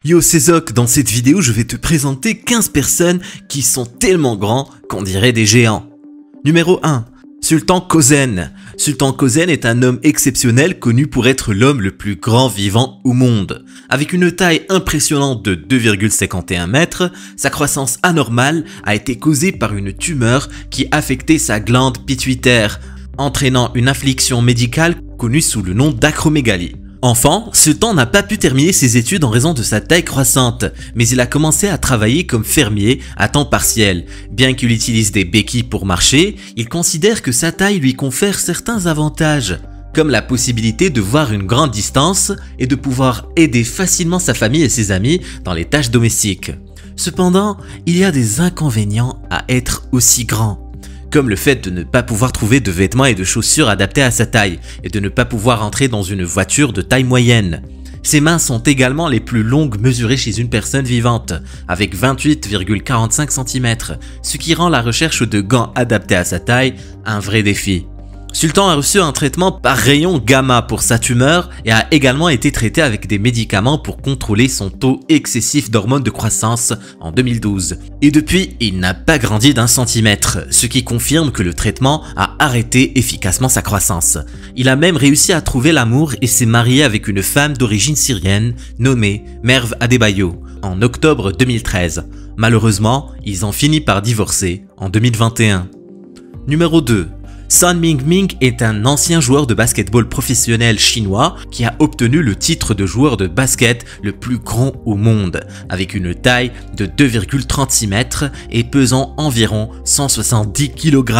Yo c'est Zoc, dans cette vidéo je vais te présenter 15 personnes qui sont tellement grands qu'on dirait des géants. Numéro 1. Sultan Kösen. Sultan Kösen est un homme exceptionnel connu pour être l'homme le plus grand vivant au monde. Avec une taille impressionnante de 2,51 mètres, sa croissance anormale a été causée par une tumeur qui affectait sa glande pituitaire, entraînant une affliction médicale connue sous le nom d'acromégalie. Enfant, Sultan n'a pas pu terminer ses études en raison de sa taille croissante, mais il a commencé à travailler comme fermier à temps partiel. Bien qu'il utilise des béquilles pour marcher, il considère que sa taille lui confère certains avantages, comme la possibilité de voir une grande distance et de pouvoir aider facilement sa famille et ses amis dans les tâches domestiques. Cependant, il y a des inconvénients à être aussi grand, comme le fait de ne pas pouvoir trouver de vêtements et de chaussures adaptés à sa taille et de ne pas pouvoir entrer dans une voiture de taille moyenne. Ses mains sont également les plus longues mesurées chez une personne vivante, avec 28,45 cm, ce qui rend la recherche de gants adaptés à sa taille un vrai défi. Sultan a reçu un traitement par rayon gamma pour sa tumeur et a également été traité avec des médicaments pour contrôler son taux excessif d'hormones de croissance en 2012. Et depuis, il n'a pas grandi d'1 centimètre, ce qui confirme que le traitement a arrêté efficacement sa croissance. Il a même réussi à trouver l'amour et s'est marié avec une femme d'origine syrienne nommée Merve Adebayo en octobre 2013. Malheureusement, ils ont fini par divorcer en 2021. Numéro 2. Son Ming-Ming est un ancien joueur de basketball professionnel chinois qui a obtenu le titre de joueur de basket le plus grand au monde, avec une taille de 2,36 mètres et pesant environ 170 kg.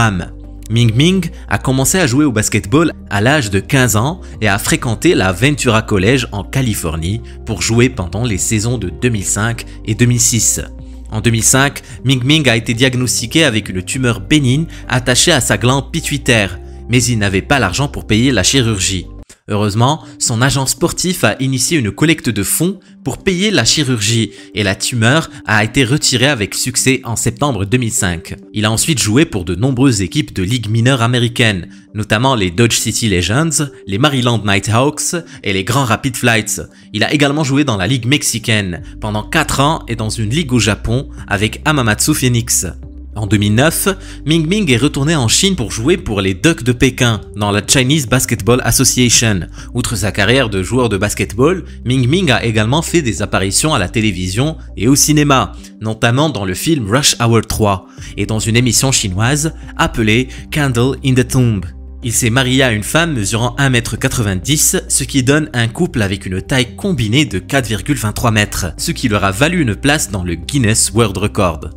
Ming-Ming a commencé à jouer au basketball à l'âge de 15 ans et a fréquenté la Ventura College en Californie pour jouer pendant les saisons de 2005 et 2006. En 2005, Ming-Ming a été diagnostiqué avec une tumeur bénigne attachée à sa glande pituitaire, mais il n'avait pas l'argent pour payer la chirurgie. Heureusement, son agent sportif a initié une collecte de fonds pour payer la chirurgie et la tumeur a été retirée avec succès en septembre 2005. Il a ensuite joué pour de nombreuses équipes de ligue mineure américaine, notamment les Dodge City Legends, les Maryland Nighthawks et les Grand Rapids Flights. Il a également joué dans la ligue mexicaine pendant 4 ans et dans une ligue au Japon avec Hamamatsu Phoenix. En 2009, Ming-Ming est retourné en Chine pour jouer pour les Ducks de Pékin dans la Chinese Basketball Association. Outre sa carrière de joueur de basketball, Ming-Ming a également fait des apparitions à la télévision et au cinéma, notamment dans le film Rush Hour 3 et dans une émission chinoise appelée Candle in the Tomb. Il s'est marié à une femme mesurant 1,90 m, ce qui donne un couple avec une taille combinée de 4,23 mètres, ce qui leur a valu une place dans le Guinness World Record.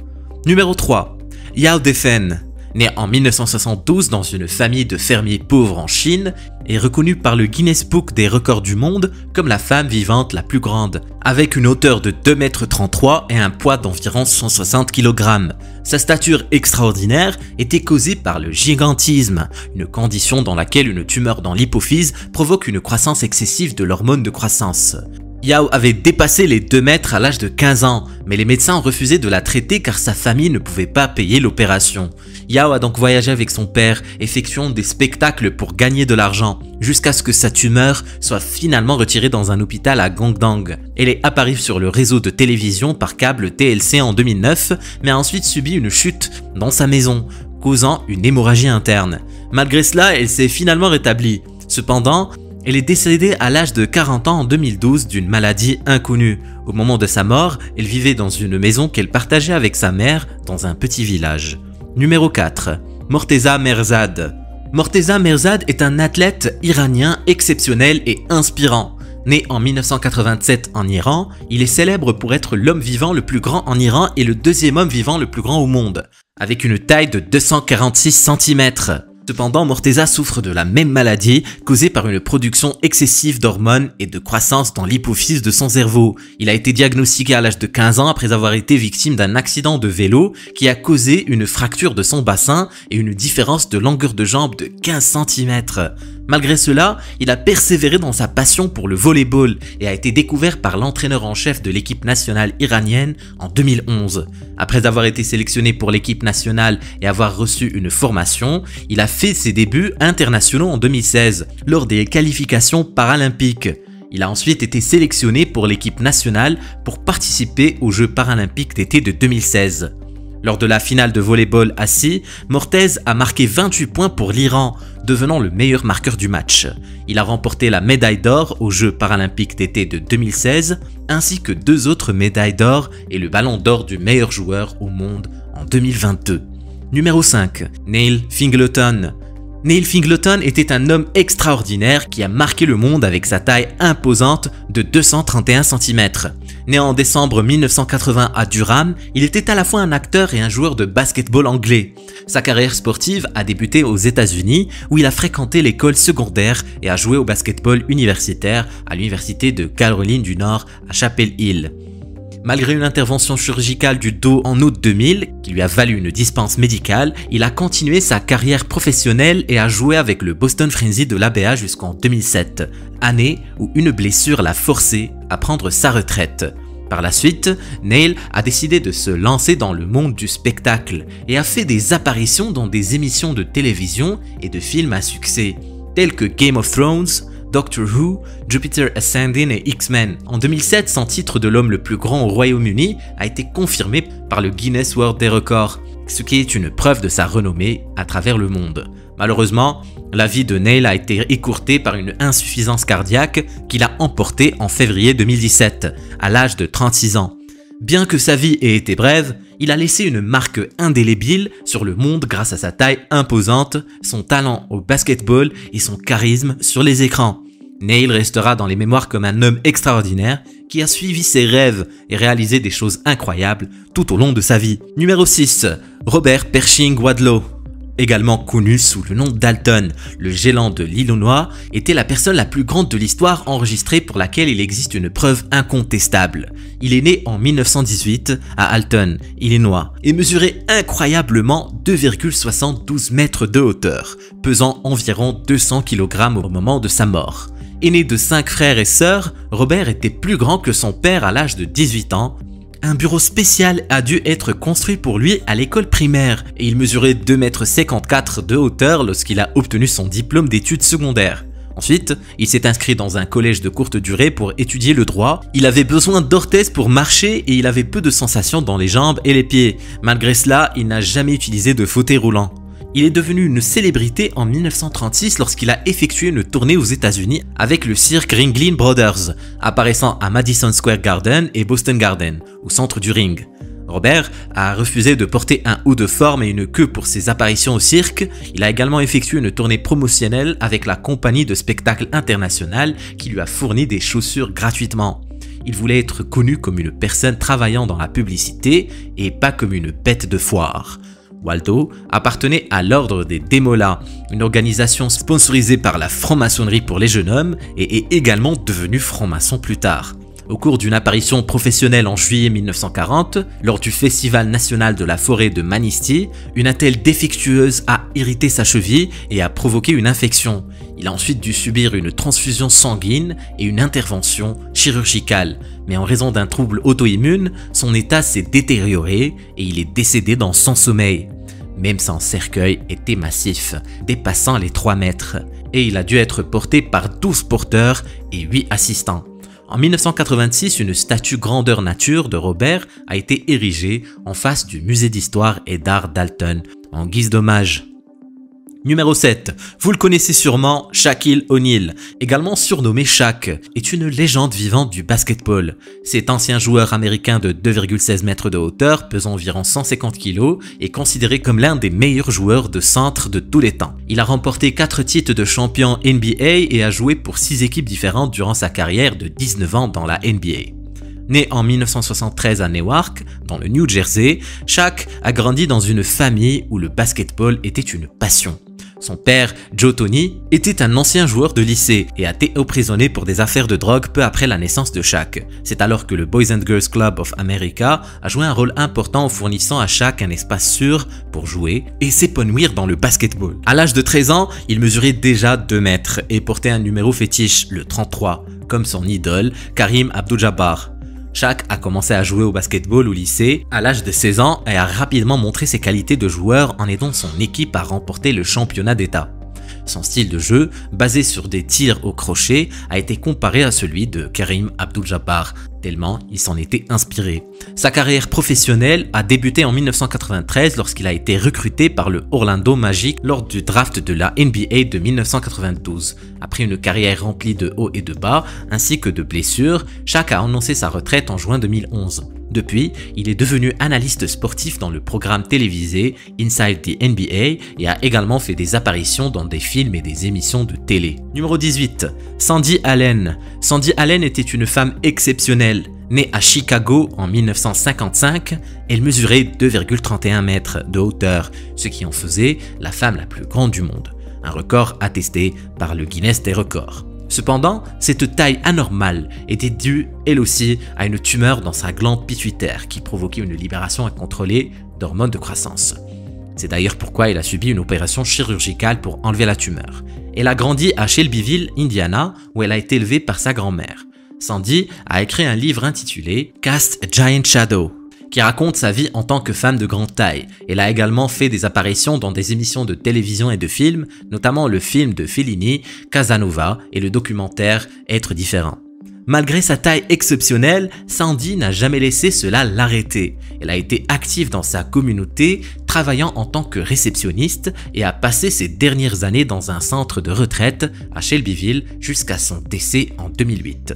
Numéro 3. Yao Defen, né en 1972 dans une famille de fermiers pauvres en Chine, est reconnu par le Guinness Book des records du monde comme la femme vivante la plus grande, avec une hauteur de 2,33 m et un poids d'environ 160 kg. Sa stature extraordinaire était causée par le gigantisme, une condition dans laquelle une tumeur dans l'hypophyse provoque une croissance excessive de l'hormone de croissance. Yao avait dépassé les 2 mètres à l'âge de 15 ans, mais les médecins ont refusé de la traiter car sa famille ne pouvait pas payer l'opération. Yao a donc voyagé avec son père, effectuant des spectacles pour gagner de l'argent, jusqu'à ce que sa tumeur soit finalement retirée dans un hôpital à Guangdong. Elle est apparue sur le réseau de télévision par câble TLC en 2009, mais a ensuite subi une chute dans sa maison, causant une hémorragie interne. Malgré cela, elle s'est finalement rétablie. Cependant, elle est décédée à l'âge de 40 ans en 2012 d'une maladie inconnue. Au moment de sa mort, elle vivait dans une maison qu'elle partageait avec sa mère dans un petit village. Numéro 4. Morteza Merzad. Morteza Merzad est un athlète iranien exceptionnel et inspirant. Né en 1987 en Iran, il est célèbre pour être l'homme vivant le plus grand en Iran et le deuxième homme vivant le plus grand au monde, avec une taille de 246 cm. Cependant, Morteza souffre de la même maladie causée par une production excessive d'hormones et de croissance dans l'hypophyse de son cerveau. Il a été diagnostiqué à l'âge de 15 ans après avoir été victime d'un accident de vélo qui a causé une fracture de son bassin et une différence de longueur de jambe de 15 cm. Malgré cela, il a persévéré dans sa passion pour le volleyball et a été découvert par l'entraîneur en chef de l'équipe nationale iranienne en 2011. Après avoir été sélectionné pour l'équipe nationale et avoir reçu une formation, il a fait ses débuts internationaux en 2016 lors des qualifications paralympiques. Il a ensuite été sélectionné pour l'équipe nationale pour participer aux Jeux paralympiques d'été de 2016. Lors de la finale de volley-ball assis, Mortez a marqué 28 points pour l'Iran, devenant le meilleur marqueur du match. Il a remporté la médaille d'or aux Jeux paralympiques d'été de 2016, ainsi que 2 autres médailles d'or et le ballon d'or du meilleur joueur au monde en 2022. Numéro 5. Neil Fingleton. Neil Fingleton était un homme extraordinaire qui a marqué le monde avec sa taille imposante de 231 cm. Né en décembre 1980 à Durham, il était à la fois un acteur et un joueur de basketball anglais. Sa carrière sportive a débuté aux États-Unis où il a fréquenté l'école secondaire et a joué au basketball universitaire à l'université de Caroline du Nord à Chapel Hill. Malgré une intervention chirurgicale du dos en août 2000, qui lui a valu une dispense médicale, il a continué sa carrière professionnelle et a joué avec le Boston Frenzy de l'ABA jusqu'en 2007, année où une blessure l'a forcé à prendre sa retraite. Par la suite, Neil a décidé de se lancer dans le monde du spectacle et a fait des apparitions dans des émissions de télévision et de films à succès, tels que Game of Thrones, Doctor Who, Jupiter Ascending et X-Men. En 2007, son titre de l'homme le plus grand au Royaume-Uni a été confirmé par le Guinness World des Records, ce qui est une preuve de sa renommée à travers le monde. Malheureusement, la vie de Neil a été écourtée par une insuffisance cardiaque qu'il a emportée en février 2017, à l'âge de 36 ans. Bien que sa vie ait été brève, il a laissé une marque indélébile sur le monde grâce à sa taille imposante, son talent au basketball et son charisme sur les écrans. Neil restera dans les mémoires comme un homme extraordinaire qui a suivi ses rêves et réalisé des choses incroyables tout au long de sa vie. Numéro 6. Robert Pershing Wadlow. Également connu sous le nom d'Alton, le gélant de l'Illinois était la personne la plus grande de l'histoire enregistrée pour laquelle il existe une preuve incontestable. Il est né en 1918 à Alton, Illinois, et mesurait incroyablement 2,72 mètres de hauteur, pesant environ 200 kg au moment de sa mort. Aîné de 5 frères et sœurs, Robert était plus grand que son père à l'âge de 18 ans. Un bureau spécial a dû être construit pour lui à l'école primaire et il mesurait 2,54 m de hauteur lorsqu'il a obtenu son diplôme d'études secondaires. Ensuite, il s'est inscrit dans un collège de courte durée pour étudier le droit. Il avait besoin d'orthèses pour marcher et il avait peu de sensations dans les jambes et les pieds. Malgré cela, il n'a jamais utilisé de fauteuil roulant. Il est devenu une célébrité en 1936 lorsqu'il a effectué une tournée aux États-Unis avec le cirque Ringling Brothers, apparaissant à Madison Square Garden et Boston Garden, au centre du ring. Robert a refusé de porter un haut de forme et une queue pour ses apparitions au cirque. Il a également effectué une tournée promotionnelle avec la compagnie de spectacle internationale qui lui a fourni des chaussures gratuitement. Il voulait être connu comme une personne travaillant dans la publicité et pas comme une bête de foire. Waldo appartenait à l'ordre des Démolas, une organisation sponsorisée par la franc-maçonnerie pour les jeunes hommes et est également devenu franc-maçon plus tard. Au cours d'une apparition professionnelle en juillet 1940, lors du Festival national de la forêt de Manistee, une attelle défectueuse a irrité sa cheville et a provoqué une infection. Il a ensuite dû subir une transfusion sanguine et une intervention chirurgicale. Mais en raison d'un trouble auto-immune, son état s'est détérioré et il est décédé dans son sommeil. Même son cercueil était massif, dépassant les 3 mètres, et il a dû être porté par 12 porteurs et 8 assistants. En 1986, une statue grandeur nature de Robert a été érigée en face du musée d'histoire et d'art d'Alton, en guise d'hommage. Numéro 7. Vous le connaissez sûrement, Shaquille O'Neal, également surnommé Shaq, est une légende vivante du basketball. Cet ancien joueur américain de 2,16 mètres de hauteur, pesant environ 150 kg, est considéré comme l'un des meilleurs joueurs de centre de tous les temps. Il a remporté 4 titres de champion NBA et a joué pour 6 équipes différentes durant sa carrière de 19 ans dans la NBA. Né en 1973 à Newark, dans le New Jersey, Shaq a grandi dans une famille où le basketball était une passion. Son père, Joe Tony, était un ancien joueur de lycée et a été emprisonné pour des affaires de drogue peu après la naissance de Shaq. C'est alors que le Boys and Girls Club of America a joué un rôle important en fournissant à Shaq un espace sûr pour jouer et s'épanouir dans le basketball. À l'âge de 13 ans, il mesurait déjà 2 mètres et portait un numéro fétiche, le 33, comme son idole, Kareem Abdul-Jabbar. Shaq a commencé à jouer au basketball au lycée à l'âge de 16 ans et a rapidement montré ses qualités de joueur en aidant son équipe à remporter le championnat d'État. Son style de jeu, basé sur des tirs au crochet, a été comparé à celui de Kareem Abdul-Jabbar, tellement il s'en était inspiré. Sa carrière professionnelle a débuté en 1993 lorsqu'il a été recruté par le Orlando Magic lors du draft de la NBA de 1992. Après une carrière remplie de hauts et de bas, ainsi que de blessures, Shaq a annoncé sa retraite en juin 2011. Depuis, il est devenu analyste sportif dans le programme télévisé Inside the NBA et a également fait des apparitions dans des films et des émissions de télé. Numéro 18. Sandy Allen. Sandy Allen était une femme exceptionnelle. Née à Chicago en 1955, elle mesurait 2,31 mètres de hauteur, ce qui en faisait la femme la plus grande du monde. Un record attesté par le Guinness des records. Cependant, cette taille anormale était due, elle aussi, à une tumeur dans sa glande pituitaire qui provoquait une libération incontrôlée d'hormones de croissance. C'est d'ailleurs pourquoi elle a subi une opération chirurgicale pour enlever la tumeur. Elle a grandi à Shelbyville, Indiana, où elle a été élevée par sa grand-mère. Sandy a écrit un livre intitulé « Cast a Giant Shadow », qui raconte sa vie en tant que femme de grande taille. Elle a également fait des apparitions dans des émissions de télévision et de films, notamment le film de Fellini, Casanova, et le documentaire Être différent. Malgré sa taille exceptionnelle, Sandy n'a jamais laissé cela l'arrêter. Elle a été active dans sa communauté, travaillant en tant que réceptionniste et a passé ses dernières années dans un centre de retraite à Shelbyville jusqu'à son décès en 2008.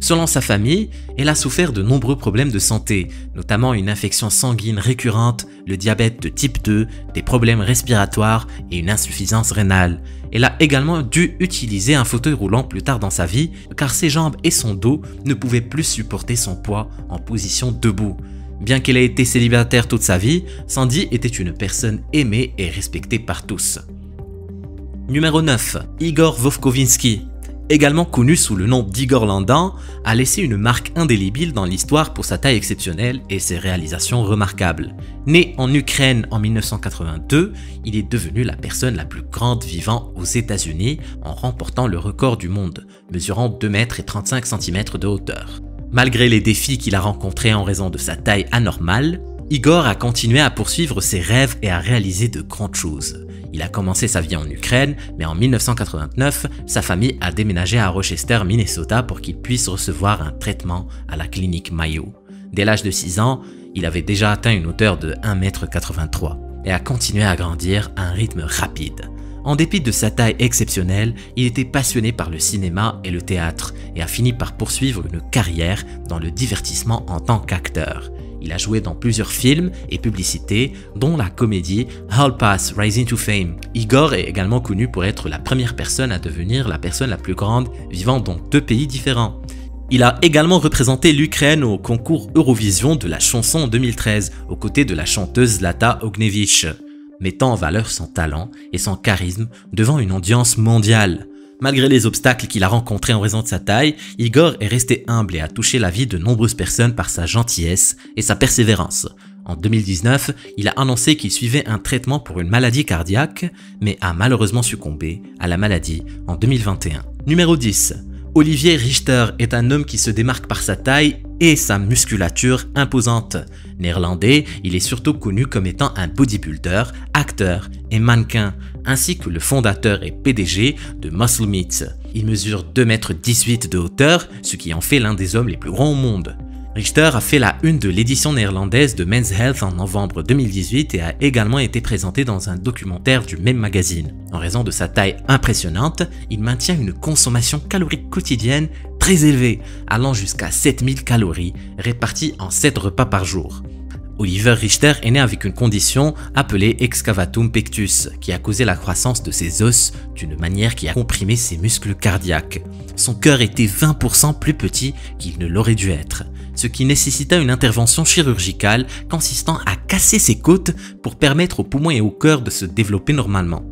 Selon sa famille, elle a souffert de nombreux problèmes de santé, notamment une infection sanguine récurrente, le diabète de type 2, des problèmes respiratoires et une insuffisance rénale. Elle a également dû utiliser un fauteuil roulant plus tard dans sa vie car ses jambes et son dos ne pouvaient plus supporter son poids en position debout. Bien qu'elle ait été célibataire toute sa vie, Sandy était une personne aimée et respectée par tous. Numéro 9. Igor Vovkovinsky. Également connu sous le nom d'Igor Landan, a laissé une marque indélébile dans l'histoire pour sa taille exceptionnelle et ses réalisations remarquables. Né en Ukraine en 1982, il est devenu la personne la plus grande vivant aux États-Unis en remportant le record du monde, mesurant 2 mètres et 35 cm de hauteur. Malgré les défis qu'il a rencontrés en raison de sa taille anormale, Igor a continué à poursuivre ses rêves et à réaliser de grandes choses. Il a commencé sa vie en Ukraine, mais en 1989, sa famille a déménagé à Rochester, Minnesota pour qu'il puisse recevoir un traitement à la clinique Mayo. Dès l'âge de 6 ans, il avait déjà atteint une hauteur de 1,83 m et a continué à grandir à un rythme rapide. En dépit de sa taille exceptionnelle, il était passionné par le cinéma et le théâtre et a fini par poursuivre une carrière dans le divertissement en tant qu'acteur. Il a joué dans plusieurs films et publicités, dont la comédie Hall Pass Rising to Fame. Igor est également connu pour être la première personne à devenir la personne la plus grande vivant dans 2 pays différents. Il a également représenté l'Ukraine au concours Eurovision de la chanson en 2013, aux côtés de la chanteuse Zlata Ognjevich, mettant en valeur son talent et son charisme devant une audience mondiale. Malgré les obstacles qu'il a rencontrés en raison de sa taille, Igor est resté humble et a touché la vie de nombreuses personnes par sa gentillesse et sa persévérance. En 2019, il a annoncé qu'il suivait un traitement pour une maladie cardiaque, mais a malheureusement succombé à la maladie en 2021. Numéro 10. Olivier Richter est un homme qui se démarque par sa taille et sa musculature imposante. Néerlandais, il est surtout connu comme étant un bodybuilder, acteur et mannequin, ainsi que le fondateur et PDG de Muscle Meat. Il mesure 2,18 m de hauteur, ce qui en fait l'un des hommes les plus grands au monde. Richter a fait la une de l'édition néerlandaise de Men's Health en novembre 2018 et a également été présenté dans un documentaire du même magazine. En raison de sa taille impressionnante, il maintient une consommation calorique quotidienne très élevée, allant jusqu'à 7000 calories, réparties en 7 repas par jour. Oliver Richter est né avec une condition appelée excavatum pectus, qui a causé la croissance de ses os d'une manière qui a comprimé ses muscles cardiaques. Son cœur était 20% plus petit qu'il ne l'aurait dû être, ce qui nécessita une intervention chirurgicale consistant à casser ses côtes pour permettre aux poumons et au cœur de se développer normalement.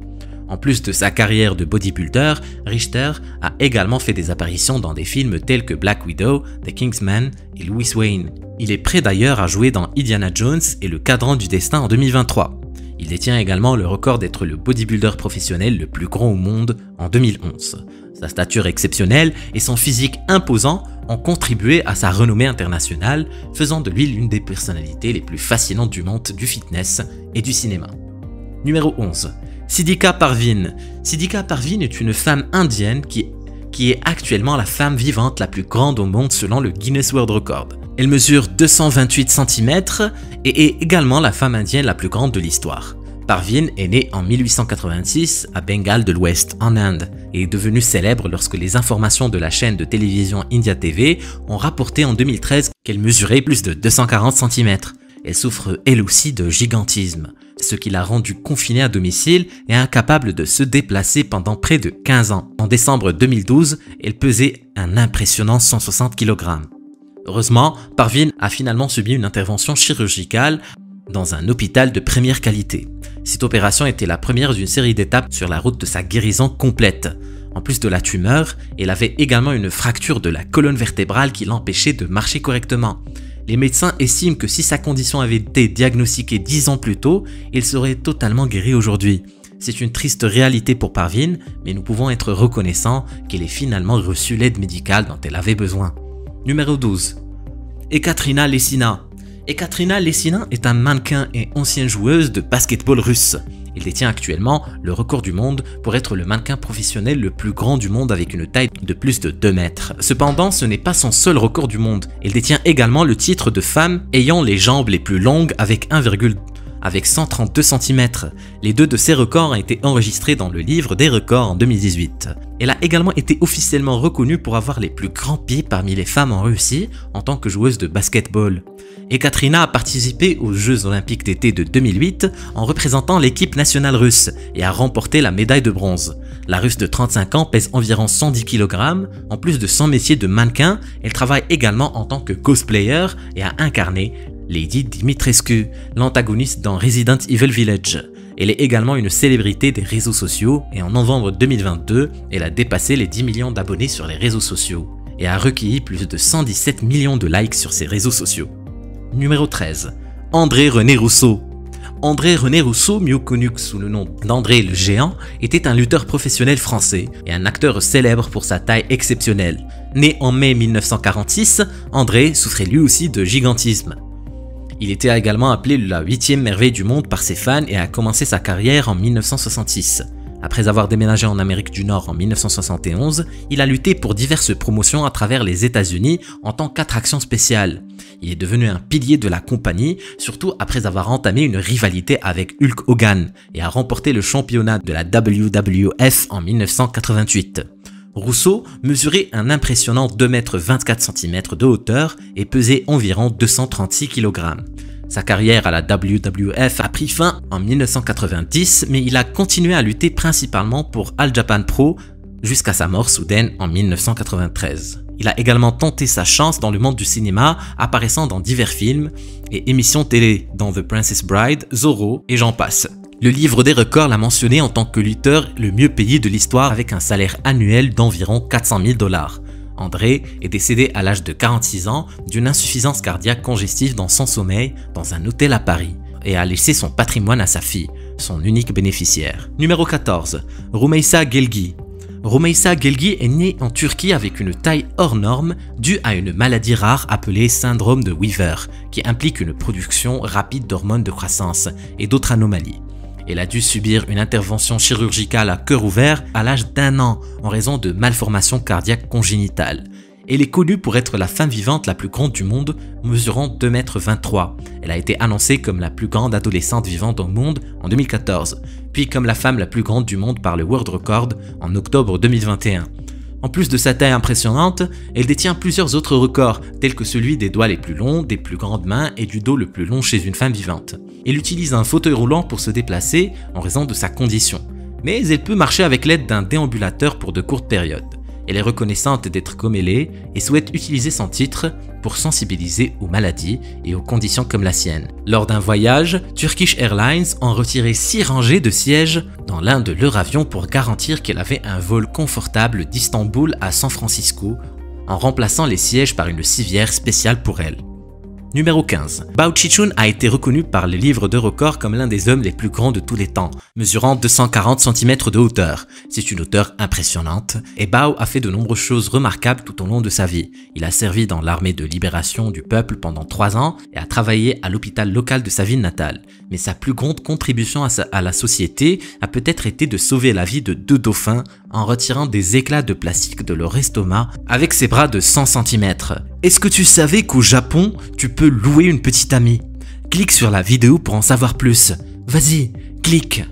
En plus de sa carrière de bodybuilder, Richter a également fait des apparitions dans des films tels que Black Widow, The Kingsman et Louis Wayne. Il est prêt d'ailleurs à jouer dans Indiana Jones et le Cadran du Destin en 2023. Il détient également le record d'être le bodybuilder professionnel le plus grand au monde en 2011. Sa stature exceptionnelle et son physique imposant ont contribué à sa renommée internationale, faisant de lui l'une des personnalités les plus fascinantes du monde du fitness et du cinéma. Numéro 11. Sidika Parveen. Sidika Parveen est une femme indienne qui est actuellement la femme vivante la plus grande au monde selon le Guinness World Record. Elle mesure 228 cm et est également la femme indienne la plus grande de l'histoire. Parveen est née en 1886 à Bengale de l'Ouest, en Inde, et est devenue célèbre lorsque les informations de la chaîne de télévision India TV ont rapporté en 2013 qu'elle mesurait plus de 240 cm. Elle souffre elle aussi de gigantisme, ce qui l'a rendue confinée à domicile et incapable de se déplacer pendant près de 15 ans. En décembre 2012, elle pesait un impressionnant 160 kg. Heureusement, Parveen a finalement subi une intervention chirurgicale dans un hôpital de première qualité. Cette opération était la première d'une série d'étapes sur la route de sa guérison complète. En plus de la tumeur, elle avait également une fracture de la colonne vertébrale qui l'empêchait de marcher correctement. Les médecins estiment que si sa condition avait été diagnostiquée 10 ans plus tôt, il serait totalement guéri aujourd'hui. C'est une triste réalité pour Parveen, mais nous pouvons être reconnaissants qu'elle ait finalement reçu l'aide médicale dont elle avait besoin. Numéro 12. Ekaterina Lessina. Ekaterina Lessina est un mannequin et ancienne joueuse de basketball russe. Elle détient actuellement le record du monde pour être le mannequin professionnel le plus grand du monde avec une taille de plus de 2 mètres. Cependant, ce n'est pas son seul record du monde. Elle détient également le titre de femme ayant les jambes les plus longues avec 132 cm. Les deux de ces records ont été enregistrés dans le livre des records en 2018. Elle a également été officiellement reconnue pour avoir les plus grands pieds parmi les femmes en Russie en tant que joueuse de basketball. Ekaterina a participé aux Jeux Olympiques d'été de 2008 en représentant l'équipe nationale russe et a remporté la médaille de bronze. La Russe de 35 ans pèse environ 110 kg. En plus de son métier de mannequin, elle travaille également en tant que cosplayer et a incarné Lady Dimitrescu, l'antagoniste dans Resident Evil Village. Elle est également une célébrité des réseaux sociaux et en novembre 2022, elle a dépassé les 10 millions d'abonnés sur les réseaux sociaux et a recueilli plus de 117 millions de likes sur ses réseaux sociaux. Numéro 13. André-René Rousseau. André-René Rousseau, mieux connu sous le nom d'André le Géant, était un lutteur professionnel français et un acteur célèbre pour sa taille exceptionnelle. Né en mai 1946, André souffrait lui aussi de gigantisme. Il était également appelé la 8e merveille du monde par ses fans et a commencé sa carrière en 1966. Après avoir déménagé en Amérique du Nord en 1971, il a lutté pour diverses promotions à travers les États-Unis en tant qu'attraction spéciale. Il est devenu un pilier de la compagnie, surtout après avoir entamé une rivalité avec Hulk Hogan et a remporté le championnat de la WWF en 1988. Rousseau mesurait un impressionnant 2,24 m de hauteur et pesait environ 236 kg. Sa carrière à la WWF a pris fin en 1990, mais il a continué à lutter principalement pour All Japan Pro jusqu'à sa mort soudaine en 1993. Il a également tenté sa chance dans le monde du cinéma, apparaissant dans divers films et émissions télé, dont The Princess Bride, Zorro et j'en passe. Le livre des records l'a mentionné en tant que lutteur le mieux payé de l'histoire avec un salaire annuel d'environ 400 000 $. André est décédé à l'âge de 46 ans d'une insuffisance cardiaque congestive dans son sommeil dans un hôtel à Paris et a laissé son patrimoine à sa fille, son unique bénéficiaire. Numéro 14. Rümeysa Gelgi. Rümeysa Gelgi est née en Turquie avec une taille hors norme due à une maladie rare appelée syndrome de Weaver qui implique une production rapide d'hormones de croissance et d'autres anomalies. Elle a dû subir une intervention chirurgicale à cœur ouvert à l'âge d'1 an en raison de malformations cardiaques congénitales. Elle est connue pour être la femme vivante la plus grande du monde, mesurant 2,23 m. Elle a été annoncée comme la plus grande adolescente vivante au monde en 2014, puis comme la femme la plus grande du monde par le World Record en octobre 2021. En plus de sa taille impressionnante, elle détient plusieurs autres records, tels que celui des doigts les plus longs, des plus grandes mains et du dos le plus long chez une femme vivante. Elle utilise un fauteuil roulant pour se déplacer en raison de sa condition, mais elle peut marcher avec l'aide d'un déambulateur pour de courtes périodes. Elle est reconnaissante d'être comme elle est et souhaite utiliser son titre pour sensibiliser aux maladies et aux conditions comme la sienne. Lors d'un voyage, Turkish Airlines en retirait 6 rangées de sièges dans l'un de leurs avions pour garantir qu'elle avait un vol confortable d'Istanbul à San Francisco en remplaçant les sièges par une civière spéciale pour elle. Numéro 15. Bao Chichun a été reconnu par les livres de records comme l'un des hommes les plus grands de tous les temps, mesurant 240 cm de hauteur. C'est une hauteur impressionnante, et Bao a fait de nombreuses choses remarquables tout au long de sa vie. Il a servi dans l'armée de libération du peuple pendant 3 ans et a travaillé à l'hôpital local de sa ville natale. Mais sa plus grande contribution à la société a peut-être été de sauver la vie de 2 dauphins en retirant des éclats de plastique de leur estomac avec ses bras de 100 cm. Est-ce que tu savais qu'au Japon, tu peux louer une petite amie? Clique sur la vidéo pour en savoir plus. Vas-y, clique!